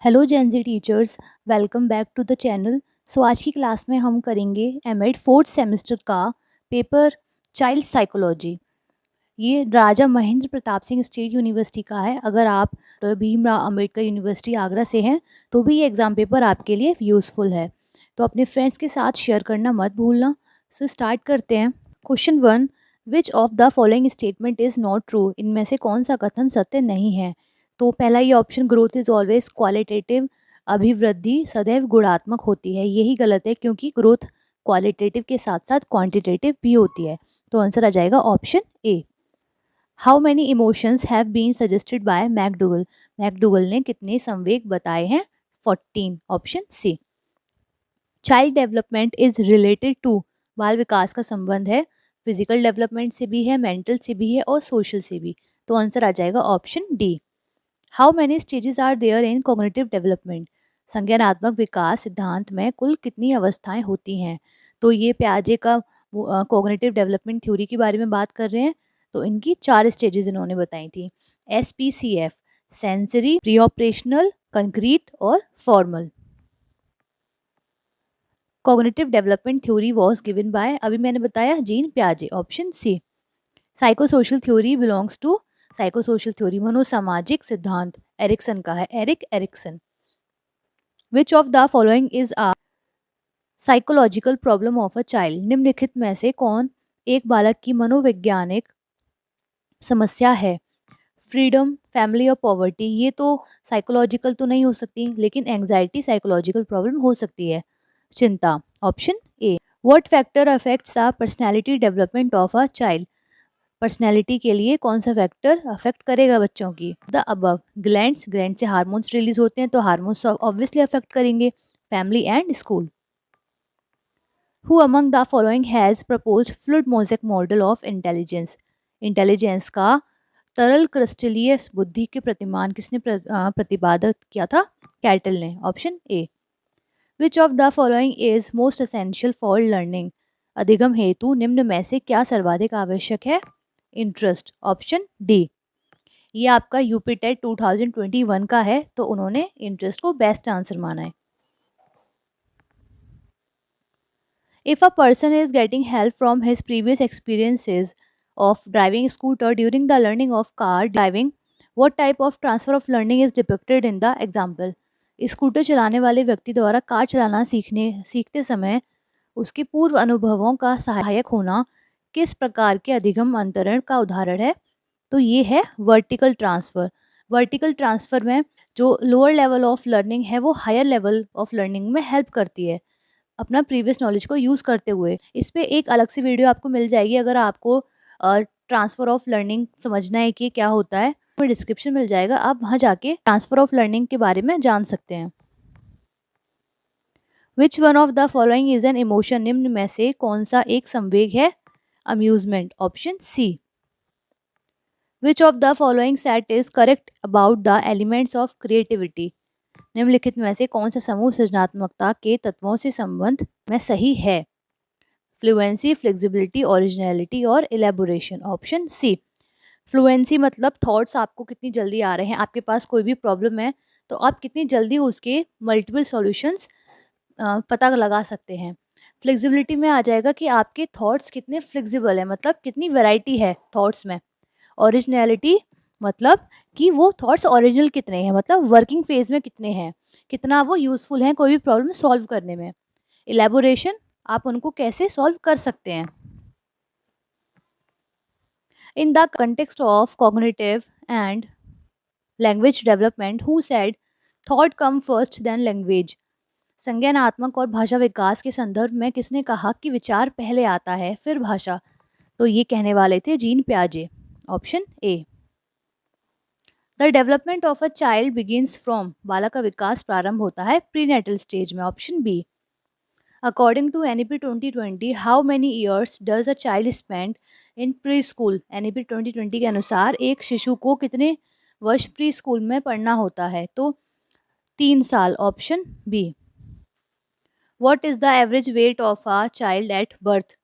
Hello Gen Z teachers, welcome back to the channel. So आज की class में हम करेंगे एमएड फोर्थ सेमेस्टर का पेपर चाइल्ड साइकोलॉजी। ये राजा महेंद्र प्रताप सिंह स्टेट यूनिवर्सिटी का है। अगर आप भीमराव अंबेडकर यूनिवर्सिटी आगरा से हैं तो भी ये एग्ज़ाम पेपर आपके लिए यूज़फुल है। तो अपने फ्रेंड्स के साथ शेयर करना मत भूलना। सो स्टार्ट करते हैं। Question 1, which of the following statement is not true? इनमें से कौन सा कथन सत्य नहीं है? तो पहला ये option, growth is always qualitative, अभिवृद्धि सदैव गुणात्मक होती है, यही गलत है क्योंकि ग्रोथ क्वालिटेटिव के साथ साथ क्वांटिटेटिव भी होती है। तो आंसर आ जाएगा option A. How many emotions have been suggested by McDougall? McDougall ने कितने संवेग बताए हैं? 14, option C. Child development is related to, बाल विकास का संबंध है फिजिकल डेवलपमेंट से भी है, मेंटल से भी है और सोशल से भी। तो आंसर आ जाएगा option D. How many stages are there in cognitive development? संज्ञानात्मक विकास सिद्धांत में कुल कितनी अवस्थाएं होती हैं? तो ये प्याजे का कॉग्निटिव डेवलपमेंट थ्योरी के बारे में बात कर रहे हैं। तो इनकी 4 स्टेजेस इन्होंने बताई थी। SPCF, sensory, pre operational, concrete और formal. Cognitive development theory was given by, अभी मैंने बताया, जीन प्याजे, option C. Psychosocial theory belongs to, psychosocial theory मनोसामाजिक सिद्धांत एरिक्सन का है, Erik Erikson. Which of the following is a psychological problem of a child? निम्नलिखित में से कौन एक बालक की मनोवैज्ञानिक समस्या है? फ्रीडम, फैमिली और पॉवर्टी, ये तो साइकोलॉजिकल तो नहीं हो सकती, लेकिन एंग्जाइटी साइकोलॉजिकल प्रॉब्लम हो सकती है। चिंता, option A. What factor affects the personality development of a child? Personality के लिए कौन सा फैक्टर अफेक्ट करेगा बच्चों की? द अबव, ग्लैंड्स, ग्लैंड से हार्मोन्स रिलीज होते हैं तो हार्मोन्स ऑब्वियसली अफेक्ट करेंगे। Family and school. Who among the following has proposed fluid mosaic model of intelligence? Intelligence का तरल क्रिस्टलीय बुद्धि के प्रतिमान किसने प्रतिपादित किया था? कैटल ने, option A. Which of the following is most essential for learning? अधिगम हेतु निम्न में से क्या सर्वाधिक आवश्यक है? Interest, option D. ये आपका यूपी टेट 2021 का है तो उन्होंने इंटरेस्ट को बेस्ट आंसर माना है। If a person is getting help from his previous experiences of driving scooter during the learning of car driving, what type of transfer of learning is depicted in the example? Scooter चलाने वाले व्यक्ति द्वारा car चलाना सीखते समय उसके पूर्व अनुभवों का सहायक होना किस प्रकार के अधिगम अंतरण का उदाहरण है? तो ये है वर्टिकल ट्रांसफ़र। वर्टिकल ट्रांसफ़र में जो लोअर लेवल ऑफ लर्निंग है वो हायर लेवल ऑफ लर्निंग में हेल्प करती है अपना प्रीवियस नॉलेज को यूज़ करते हुए। इस पे एक अलग से वीडियो आपको मिल जाएगी अगर आपको ट्रांसफ़र ऑफ लर्निंग समझना है कि क्या होता है, तो डिस्क्रिप्शन मिल जाएगा, आप वहाँ जाके ट्रांसफ़र ऑफ लर्निंग के बारे में जान सकते हैं। Which one of the following is an emotion? निम्न में से कौन सा एक संवेग है? Amusement, option C. Which of the following set is correct about the elements of creativity? निम्नलिखित में से कौन सा समूह सृजनात्मकता के तत्वों से संबंध में सही है? फ्लुएंसी, फ्लेक्सिबिलिटी, ओरिजिनलिटी और इलेबोरेशन, ऑप्शन सी। फ्लुएंसी मतलब थॉट्स आपको कितनी जल्दी आ रहे हैं, आपके पास कोई भी प्रॉब्लम है तो आप कितनी जल्दी उसके मल्टीपल सॉल्यूशंस पता लगा सकते हैं। फ्लेक्सिबिलिटी में आ जाएगा कि आपके थॉट्स कितने फ्लेक्सिबल हैं, मतलब कितनी वैरायटी है थॉट्स में। ओरिजिनलिटी मतलब कि वो थॉट्स ओरिजिनल कितने हैं, मतलब वर्किंग फेज में कितने हैं, कितना वो यूज़फुल हैं कोई भी प्रॉब्लम सॉल्व करने में। इलेबोरेशन, आप उनको कैसे सॉल्व कर सकते हैं। In the context of cognitive and language development, who said thought come first than language? संज्ञानात्मक और भाषा विकास के संदर्भ में किसने कहा कि विचार पहले आता है फिर भाषा? तो ये कहने वाले थे जीन प्याजे, option A. The development of a child begins from, बालक का विकास प्रारंभ होता है प्रीनेटल स्टेज में, option B. According to NEP 2020, how many years does a child spend in pre school? NEP 2020 के अनुसार एक शिशु को कितने वर्ष प्री स्कूल में पढ़ना होता है? तो 3 साल, option B. What is the average weight of a child at birth?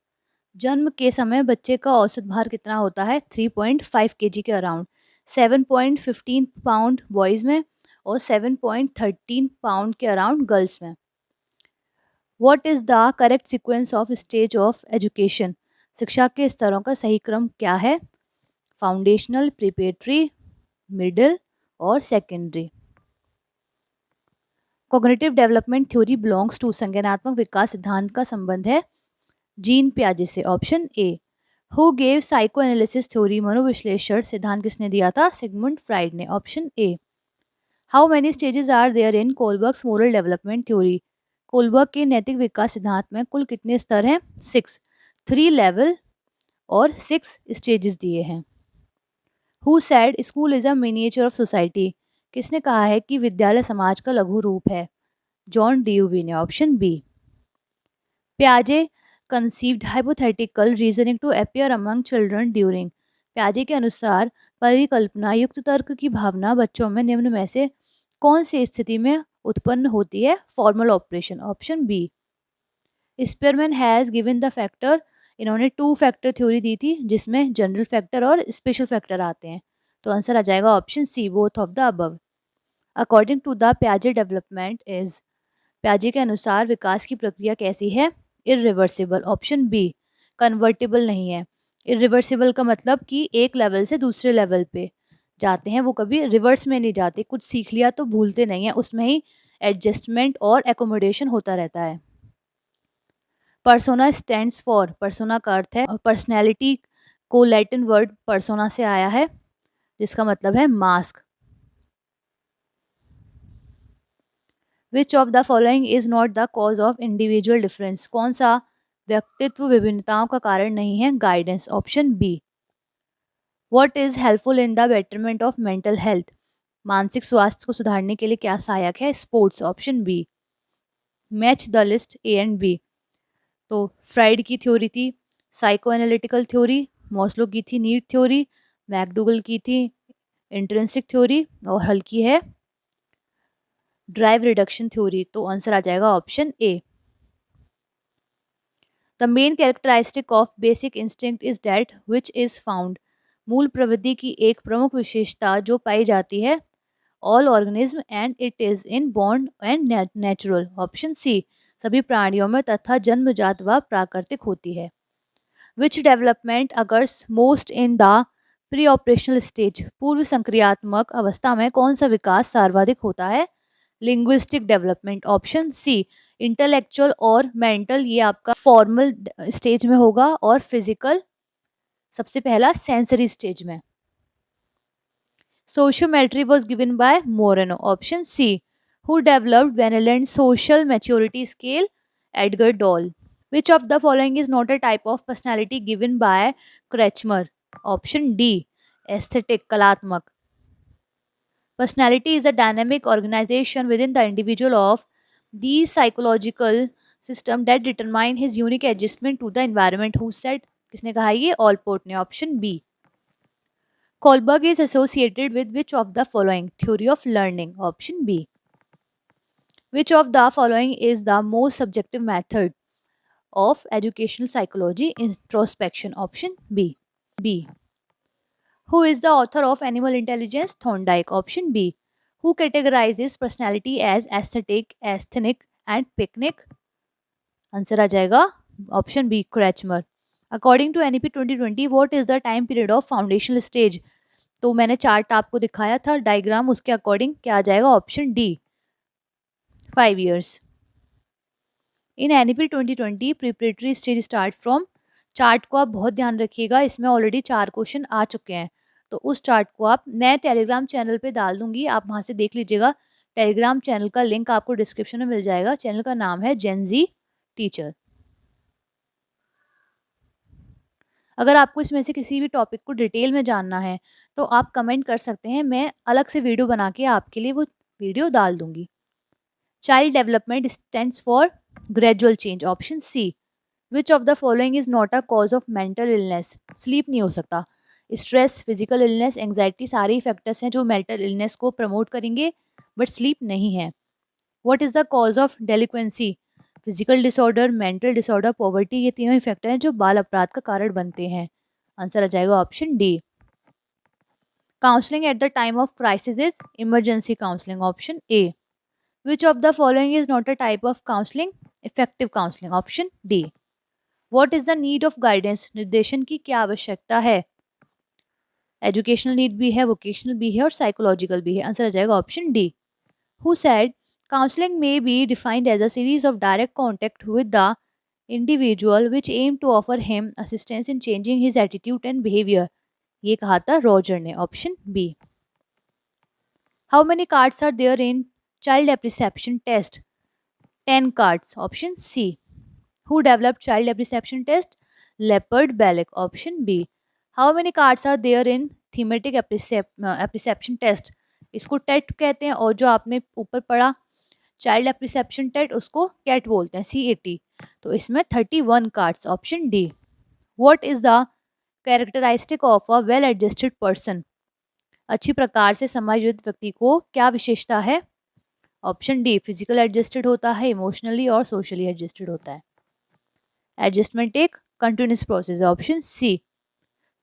जन्म के समय बच्चे का औसत भार कितना होता है? 3.5 kg के अराउंड। 7.15 पाउंड बॉयज़ में और 7.13 पाउंड के अराउंड गर्ल्स में। What is the correct sequence of stage of education? शिक्षा के स्तरों का सही क्रम क्या है? फाउंडेशनल, प्रिपरेटरी, मिडिल और secondary. Cognitive development theory belongs to संज्ञानात्मक विकास सिद्धांत का संबंध है जीन पियाजे से। Option A. Who gave psycho analysis theory? मनोविश्लेषण सिद्धांत किसने दिया था? सिगमुंड फ्राइड ने। Option A. How many stages are there in Kohlberg's moral development theory? Kohlberg के नैतिक विकास सिद्धांत में कुल कितने स्तर हैं? 6। 3 लेवल और 6 स्टेजेस दिए हैं। Who said school is a miniature of society? किसने कहा है कि विद्यालय समाज का लघु रूप है? जॉन ड्यूवी ने। Option B. प्याजे conceived hypothetical reasoning to appear among children during. प्याजे के अनुसार परिकल्पना युक्त तर्क की भावना बच्चों में निम्न में से कौन सी स्थिति में उत्पन्न होती है? Formal operation. Option B. Spearman has given the factor. इन्होंने 2 फैक्टर थ्योरी दी थी जिसमें जनरल फैक्टर और स्पेशल फैक्टर आते हैं। तो आंसर आ जाएगा option C, both of the above. According to the प्याजे डेवलपमेंट इज। प्याजे के अनुसार विकास की प्रक्रिया कैसी है? इरिवर्सिबल। Option B. कन्वर्टिबल नहीं है। इरिवर्सिबल का मतलब कि एक लेवल से दूसरे लेवल पे जाते हैं, वो कभी रिवर्स में नहीं जाते। कुछ सीख लिया तो भूलते नहीं है, उसमें ही एडजस्टमेंट और एकोमोडेशन होता रहता है। Persona stands for. पर्सोना का अर्थ है पर्सनैलिटी, को लैटिन वर्ड पर्सोना से आया है जिसका मतलब है mask. Which of the following is not the cause of individual difference? कौन सा व्यक्तित्व विभिन्नताओं का कारण नहीं है? Guidance. Option B. What is helpful in the betterment of mental health? मानसिक स्वास्थ्य को सुधारने के लिए क्या सहायक है? Sports. Option B. Match the list A and B. तो फ्राइड की थ्योरी थी साइको एनालिटिकल थ्योरी, मॉस्लो की थी नीड थ्योरी, मैकडूगल की थी इंट्रिंसिक थ्योरी और हल की है ड्राइव रिडक्शन थ्योरी। तो आंसर आ जाएगा option A. The main characteristic of basic instinct is that which is found. मूल प्रवृत्ति की एक प्रमुख विशेषता जो पाई जाती है all organism and it is inborn and natural. Option C. सभी प्राणियों में तथा जन्मजात व प्राकृतिक होती है। Which development occurs most in the pre operational stage? पूर्व संक्रियात्मक अवस्था में कौन सा विकास सर्वाधिक होता है? Linguistic development. Option C. Intellectual और मेंटल ये आपका फॉर्मल स्टेज में होगा और फिजिकल सबसे पहला सेंसरी स्टेज में। Sociometry was given by Moreno. Option C. Who developed Vineland social maturity scale? Edgar Doll. Which of the following is not a type of personality given by Kretschmer? Option D. Aesthetic, कलात्मक। Personality is a dynamic organization within the individual of the psychological system that determine his unique adjustment to the environment. Who said? किसने कहा ये? Allport ने। Option B. Kohlberg is associated with which of the following? Theory of learning. Option B. Which of the following is the most subjective method of educational psychology? Introspection. Option B. B. Who is the author of Animal Intelligence? Thorndike. Option B. Who categorizes personality as aesthetic, asthenic and picnic? Answer आ जाएगा option B, Kretschmer. According to NEP 2020 what is the time period of foundational stage? तो मैंने chart आपको दिखाया था diagram, उसके according क्या आ जाएगा? Option D, 5 years। In NEP 2020 preparatory stage start from. Chart को आप बहुत ध्यान रखिएगा, इसमें ऑलरेडी 4 क्वेश्चन आ चुके हैं। तो उस चार्ट को आप मैं टेलीग्राम चैनल पे डाल दूंगी, आप वहाँ से देख लीजिएगा। टेलीग्राम चैनल का लिंक आपको डिस्क्रिप्शन में मिल जाएगा। चैनल का नाम है जेनजी टीचर। अगर आपको इसमें से किसी भी टॉपिक को डिटेल में जानना है तो आप कमेंट कर सकते हैं, मैं अलग से वीडियो बना के आपके लिए वो वीडियो डाल दूंगी। Child development stands for gradual change. Option C. Which of the following is not a cause of mental illness? Sleep नहीं हो सकता। स्ट्रेस, फिजिकल इलनेस, एंग्जाइटी सारे फैक्टर्स हैं जो मेंटल इलनेस को प्रमोट करेंगे, बट स्लीप नहीं है। What is the cause of delinquency? Physical disorder, mental disorder, poverty, ये तीनों ही फैक्टर हैं जो बाल अपराध का कारण बनते हैं। आंसर आ जाएगा option D. Counseling at the time of crisis is emergency counseling, option A. Which of the following is not a type of counseling? Effective counseling, option D. What is the need of guidance? निर्देशन की क्या आवश्यकता है? Educational need भी है, vocational भी है और साइकोलॉजिकल भी है। आंसर आ जाएगा option D. Who said counselling may be defined as a series of direct contact with the individual which aim to offer him assistance in changing his attitude and behaviour. ये कहा था Roger ने, option B. How many cards are there in child apperception test? 10 cards, option C. Who developed child apperception test? Leopard Bellick, option B. How many cards are there in thematic apperception test? इसको TET कहते हैं और जो आपने ऊपर पढ़ा child apperception TET उसको cat बोलते हैं, CAT। तो इसमें 31 cards, option D. What is the characteristic of a well adjusted person? अच्छी प्रकार से समायोजित व्यक्ति को क्या विशेषता है? ऑप्शन डी, फिजिकल एडजस्टेड होता है, इमोशनली और सोशली एडजस्टेड होता है। एडजस्टमेंट एक कंटिन्यूस प्रोसेस है, option C.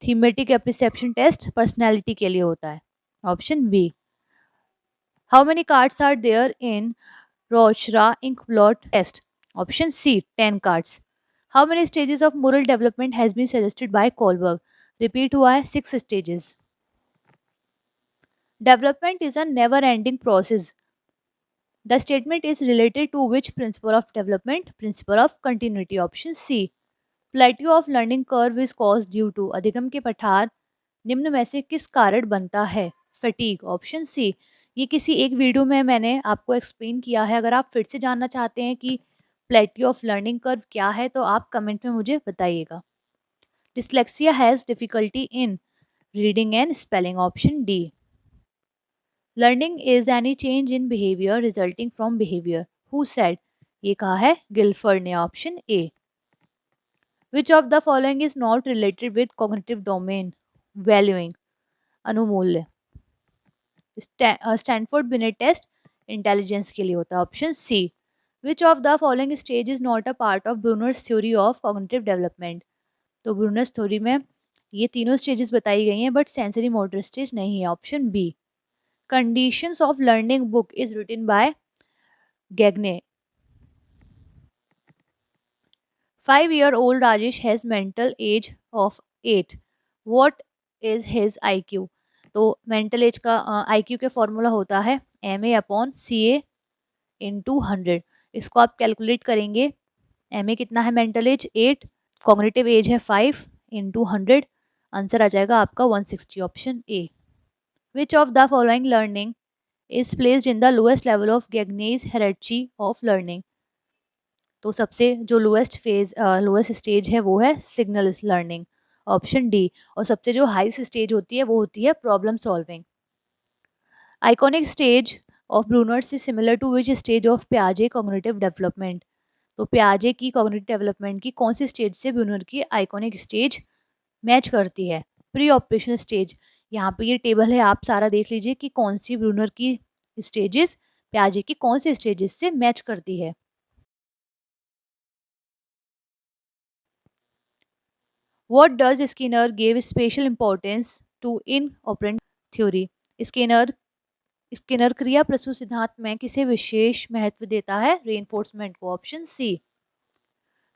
Thematic apperception test personality के लिए होता है, option B. How many cards are there in Rorschach ink blot test? Option C, 10 cards. How many stages of moral development has been suggested by Kohlberg? Repeat हुआ है 6 stages. Development is a never ending process. The statement is related to which principle of development? Principle of continuity, option C. Plateau of learning curve is cause due to. अधिगम के पठार निम्न में से किस कारण बनता है? Fatigue, option C. ये किसी एक वीडियो में मैंने आपको एक्सप्लेन किया है। अगर आप फिर से जानना चाहते हैं कि प्लेट्यू ऑफ लर्निंग कर्व क्या है तो आप कमेंट में मुझे बताइएगा। Dyslexia has difficulty in reading and spelling, option D. Learning is any change in behaviour resulting from behaviour. Who said? ये कहा है गिलफर्ड ने, option A. Which of the following is not related with cognitive domain? Valuing, अनुमूल्य। Stanford Binet test intelligence के लिए होता है, option C. Which of the following stage is not a part of Bruner's theory of cognitive development? तो Bruner's theory में ये तीनों stages बताई गई हैं बट सेंसरी मोटर स्टेज नहीं है, option B. Conditions of learning book is written by Gagne. 5-year-old Rajesh has mental age of 8. What is his IQ? तो मेंटल एज का IQ के फॉर्मूला होता है MA/CA इंटू 100। इसको आप कैलकुलेट करेंगे। MA कितना है? मेंटल एज 8, कॉग्निटिव एज है 5 इंटू 100। आंसर आ जाएगा आपका 160, option A. Which of the following learning is placed in the lowest level of Gagne's hierarchy of learning? तो सबसे जो लोएस्ट स्टेज है वो है सिग्नल लर्निंग, ऑप्शन डी। और सबसे जो हाईएस्ट स्टेज होती है वो होती है problem solving. Iconic stage of Bruner's is similar to which stage of पियाजे कॉग्निटिव डेवलपमेंट? तो पियाजे की कॉग्निटिव डेवलपमेंट की कौन सी स्टेज से ब्रूनर की आइकॉनिक स्टेज मैच करती है? Pre operational stage. यहाँ पे ये टेबल है, आप सारा देख लीजिए कि कौन सी ब्रूनर की स्टेजेस पियाजे की कौन सी स्टेजेस से मैच करती है। What does Skinner gave special importance to in operant theory? Skinner Skinner क्रिया प्रसूत सिद्धांत में किसे विशेष महत्व देता है? रेनफोर्समेंट को, option C.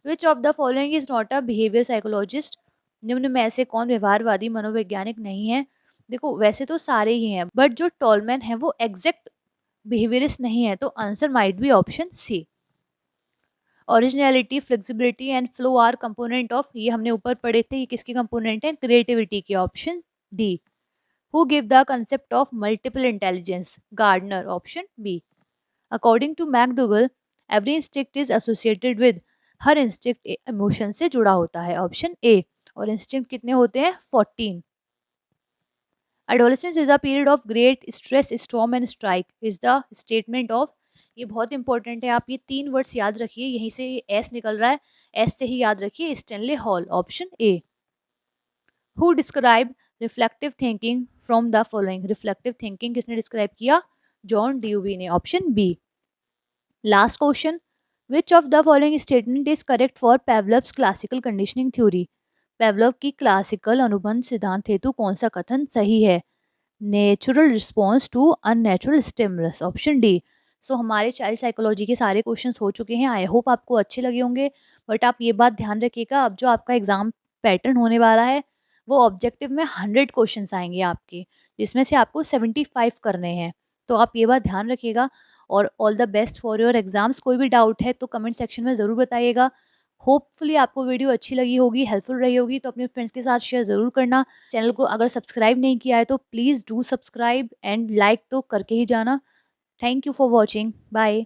Which of the following is not a behaviour psychologist? निम्न में से कौन व्यवहारवादी मनोवैज्ञानिक नहीं है? देखो वैसे तो सारे ही हैं बट जो टॉलमैन है वो एग्जैक्ट बिहेवियरिस्ट नहीं है, तो answer might be option C. Originality, flexibility and flow are component of, ये हमने ऊपर पढ़े थे, ये किसके कंपोनेंट है? क्रिएटिविटी के, option D. Who give the concept of multiple intelligence? Gardner, option B. According to McDougall every instinct is associated with, हर इंस्टिंक्ट इमोशन से जुड़ा होता है, ऑप्शन ए। और इंस्टिंक्ट कितने होते हैं? 14। Adolescence is a period of great stress, storm and strike is the statement of. ये बहुत इंपॉर्टेंट है, आप ये 3 वर्ड्स याद रखिए, यहीं से एस निकल रहा है, एस से ही याद रखिए, Stanley Hall, option A. Who describe reflective thinking from the following? Reflective thinking किसने डिस्क्राइब किया? जॉन ड्यूवी ने, option B. Last question, which of the following statement is correct for Pavlov's classical conditioning theory? Pavlov की classical अनुबंध सिद्धांत हेतु कौन सा कथन सही है? Natural response to unnatural stimulus, option D. So हमारे चाइल्ड साइकोलॉजी के सारे क्वेश्चंस हो चुके हैं। आई होप आपको अच्छे लगे होंगे। बट आप ये बात ध्यान रखिएगा, अब जो आपका एग्जाम पैटर्न होने वाला है वो ऑब्जेक्टिव में 100 क्वेश्चंस आएंगे आपके, जिसमें से आपको 75 करने हैं। तो आप ये बात ध्यान रखिएगा। और all the best for your exams. कोई भी डाउट है तो कमेंट सेक्शन में ज़रूर बताइएगा। होपफुली आपको वीडियो अच्छी लगी होगी, हेल्पफुल रही होगी, तो अपने फ्रेंड्स के साथ शेयर ज़रूर करना। चैनल को अगर सब्सक्राइब नहीं किया है तो please do subscribe and like तो करके ही जाना। Thank you for watching. Bye.